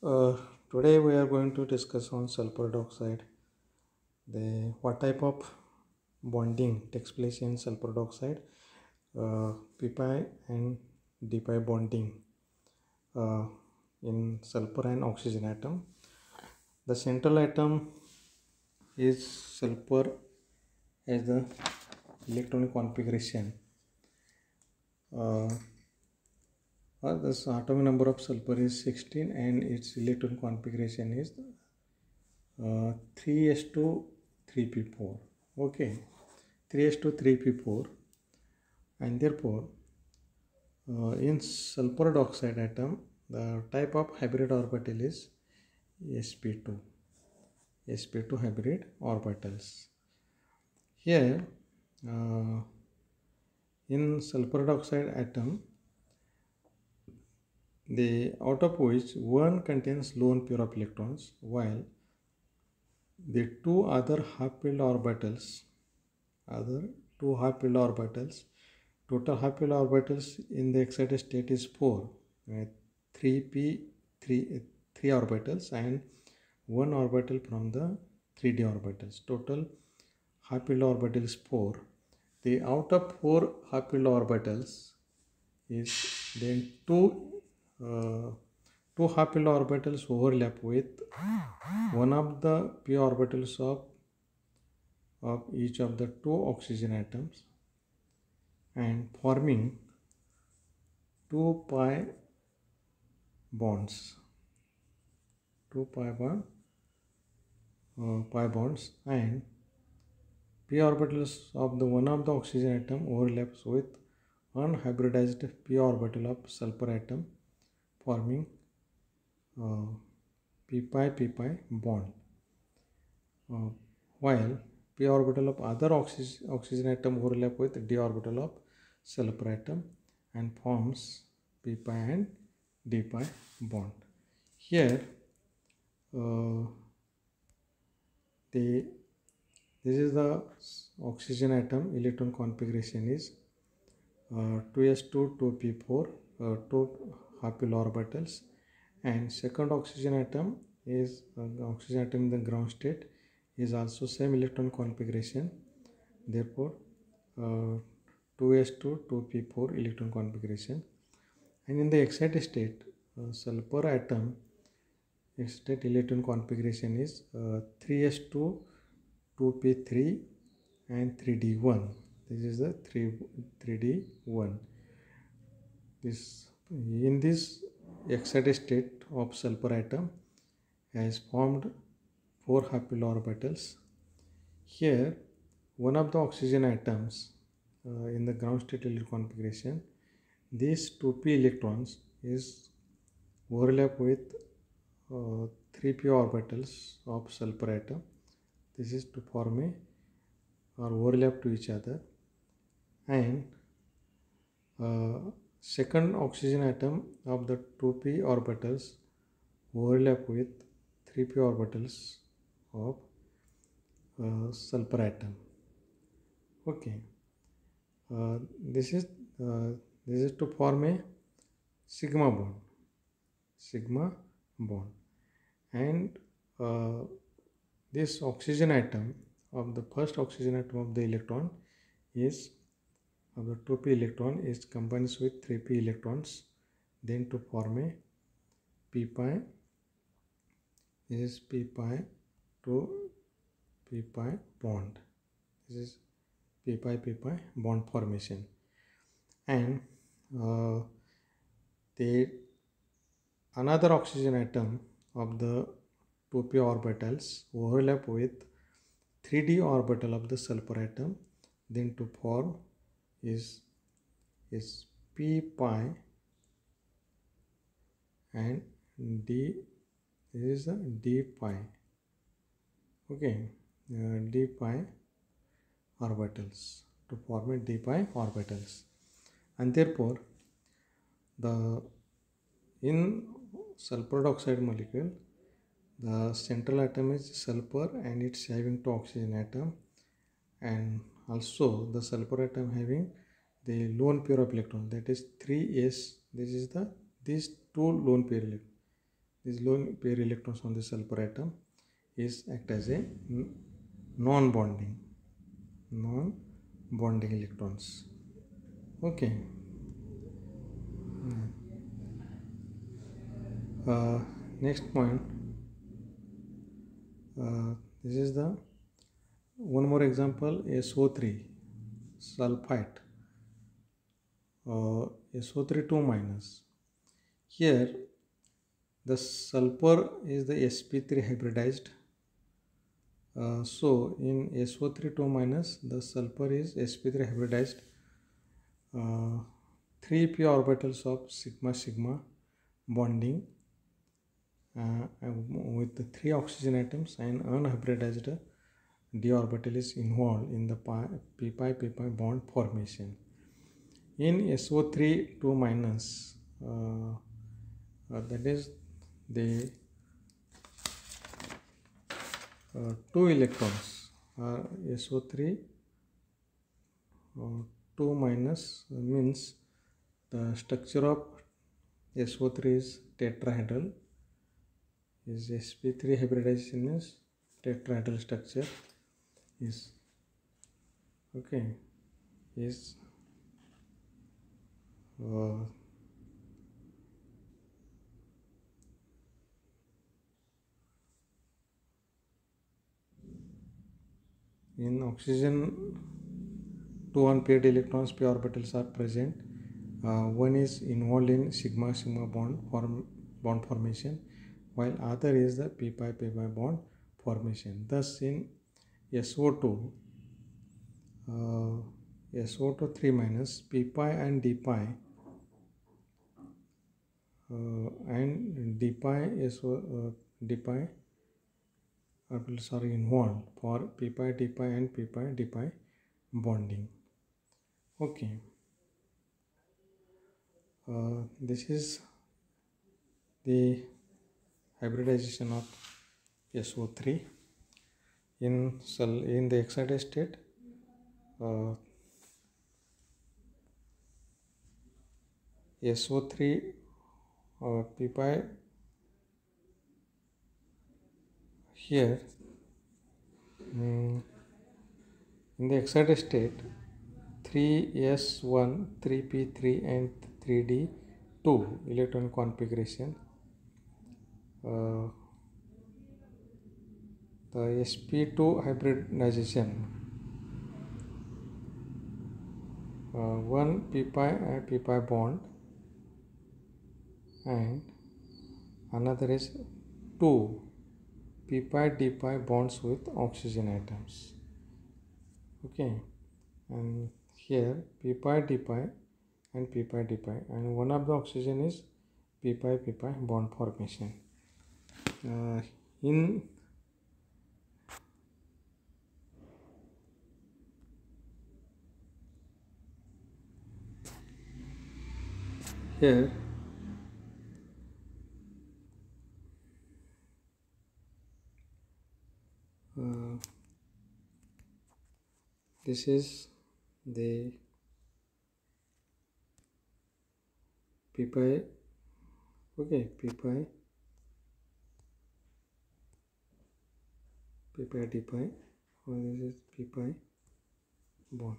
Uh, Today we are going to discuss on sulfur dioxide. What type of bonding takes place in sulfur dioxide, pp and dpi bonding uh, in sulfur and oxygen atom. The central atom is sulfur as the electronic configuration. Uh, the atomic number of sulfur is 16 and its electron configuration is 3s2 3p4. Okay, 3s2 3p4, and therefore in sulfur dioxide atom the type of hybrid orbital is sp2 sp2 hybrid orbitals. Here in sulfur dioxide atom, the out of which one contains lone pair of electrons, while the two other half-filled orbitals, total half-filled orbitals in the excited state is 4, 3p 3 orbitals and one orbital from the 3d orbitals. Total half-filled orbital is 4. The out of 4 half-filled orbitals is then uh, two half-filled orbitals overlap with one of the p orbitals of each of the two oxygen atoms and forming 2 bonds, 2 pi bonds, and p orbitals of the one of the oxygen atom overlaps with unhybridized p orbital of sulfur atom, forming p pi bond, while p orbital of other oxygen atom overlap with d orbital of sulfur atom and forms p pi and d pi bond. Here the this is the oxygen atom electron configuration is 2s2 2p4, 2 half-filled orbitals, and second oxygen atom is oxygen atom in the ground state is also same electron configuration, therefore 2s2 2p4 electron configuration. And in the excited state, sulfur atom state electron configuration is 3s2 2p3 and 3d1. This is the 3d1. This in this excited state of sulfur atom has formed 4 half-filled orbitals. Here one of the oxygen atoms in the ground state electron configuration, these 2p electrons is overlap with 3p orbitals of sulfur atom. This is to form a or overlap to each other, and second oxygen atom of the 2p orbitals overlap with 3p orbitals of sulfur atom. Okay, uh, this is uh, this is to form a sigma bond, and this oxygen atom of the first oxygen atom of the electron is of the 2p electron is combines with 3p electrons, then to form a p pi. This is p pi to p pi bond. This is p pi bond formation, and the another oxygen atom of the 2p orbitals overlap with 3d orbital of the sulfur atom, then to form is p pi and d. This is the d pi. Okay, d pi orbitals to form a d pi orbitals, and therefore the in sulfur dioxide molecule the central atom is sulfur and it's having two oxygen atom, and also the sulfur atom having the lone pair of electron, that is 3s. This is the these two lone pair electron. these lone pair electrons on the sulfur atom is act as a non-bonding electrons. Okay. Next point, this is the one more example, SO3 sulfite, SO3 2 minus. Here the sulfur is the sp3 hybridized. So in SO3 2 minus, the sulfur is sp3 hybridized. 3p orbitals of sigma sigma bonding with the 3 oxygen atoms, and unhybridized d orbital is involved in the p pi bond formation. In SO3 2 minus, that is the 2 electrons are SO3 2 minus, means the structure of SO3 is tetrahedral, is sp3 hybridization is tetrahedral structure is okay, is in oxygen 2 unpaired electrons p orbitals are present. One is involved in sigma sigma bond formation, while other is the p pi bond formation. Thus in SO2 SO2 3 minus, p pi and d pi d pi orbitals are involved for p pi d pi and p pi d pi bonding. Okay. This is the hybridization of SO3 in the excited state. SO3 p pi here in the excited state 3s1 3p3 and 3d2 electron configuration. The sp2 hybridization, one p pi bond and another is 2 p pi d pi bonds with oxygen atoms. Okay, and here p pi d pi and p pi d pi, and one of the oxygen is p pi bond formation. In here this is the p pi, okay, p pi d pi, or this is p pi bond.